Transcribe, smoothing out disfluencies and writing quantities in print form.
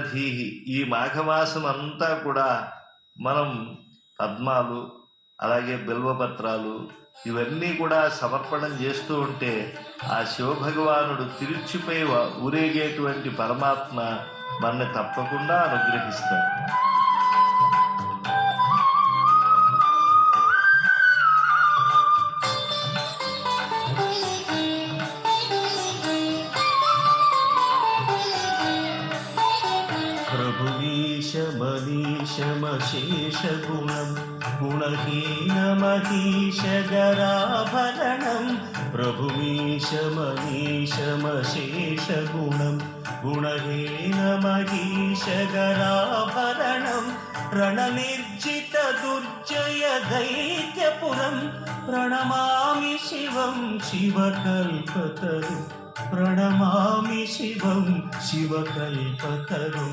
ధీహి ఈ మాఘమాసం అంతా కూడా మనం పద్మాలు, అలాగే బిల్వపత్రాలు ఇవన్నీ కూడా సమర్పణం చేస్తూ ఉంటే ఆ శివభగవానుడు తిరుచిపై ఊరేగేటువంటి పరమాత్మ మనని తప్పకుండా అనుగ్రహిస్తాడు. प्रभुवीशमनीशमशेषगुणं गुणहीनमहीशगराभरणं प्रभुवीशमनीशमशेषगुणं गुणहीनमहीशगराभरणं रणनिर्जितदुर्जयदैत्यपुरं प्रणमामि शिवं शिवकल्पतरुं प्रणमामि शिवं शिवकल्पतरुम्।